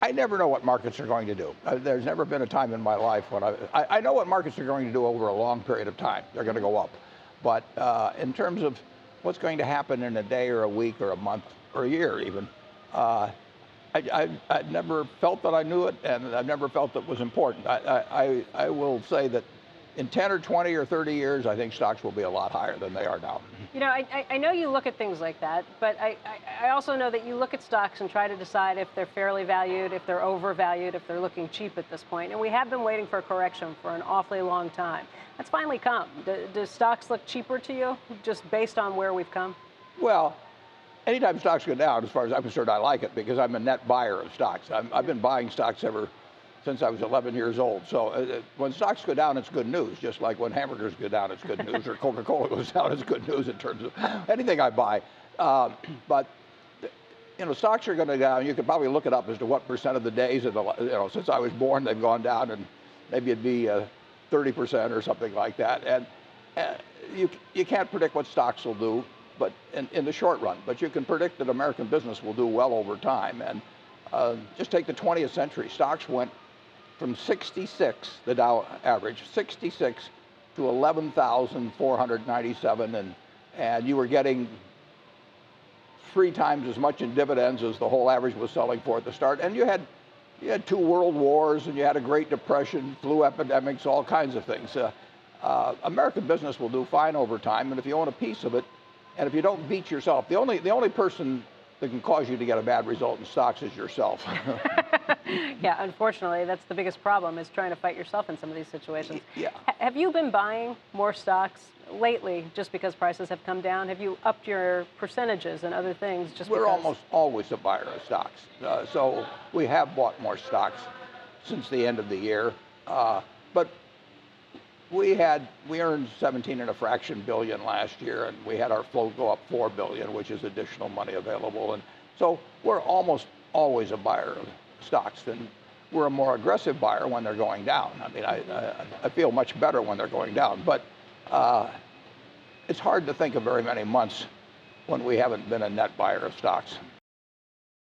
I never know what markets are going to do. There's never been a time in my life when I know what markets are going to do over a long period of time. They're going to go up. But in terms of what's going to happen in a day or a week or a month or a year even, I've never felt that I knew it, and I've never felt that it was important. I will say that in 10 or 20 or 30 years, I think stocks will be a lot higher than they are now. You know, I know you look at things like that, but I also know that you look at stocks and try to decide if they're fairly valued, if they're overvalued, if they're looking cheap at this point. And we have been waiting for a correction for an awfully long time. That's finally come. Do stocks look cheaper to you, just based on where we've come? Well, anytime stocks go down, as far as I'm concerned, I like it because I'm a net buyer of stocks. I've been buying stocks ever since I was 11 years old. So when stocks go down, it's good news. Just like when hamburgers go down, it's good news, or Coca-Cola goes down, it's good news in terms of anything I buy. But you know, stocks are going to go down. You could probably look it up as to what percent of the days, since I was born, they've gone down, and maybe it'd be 30% or something like that. And you can't predict what stocks will do, but in the short run. But you can predict that American business will do well over time. And just take the 20th century. Stocks went from 66, the Dow average, 66 to 11,497, and you were getting 3 times as much in dividends as the whole average was selling for at the start. And you had 2 world wars, and you had a Great Depression, flu epidemics, all kinds of things. American business will do fine over time, and if you own a piece of it, and if you don't beat yourself, the only person that can cause you to get a bad result in stocks is yourself. Yeah, unfortunately, that's the biggest problem, is trying to fight yourself in some of these situations. Yeah. Have you been buying more stocks lately just because prices have come down? Have you upped your percentages and other things just We're because? almost always a buyer of stocks. So we have bought more stocks since the end of the year. But we earned 17 and a fraction billion last year, and we had our float go up 4 billion, which is additional money available. And so we're almost always a buyer of stocks, and we're a more aggressive buyer when they're going down. I mean, I feel much better when they're going down, but it's hard to think of very many months when we haven't been a net buyer of stocks.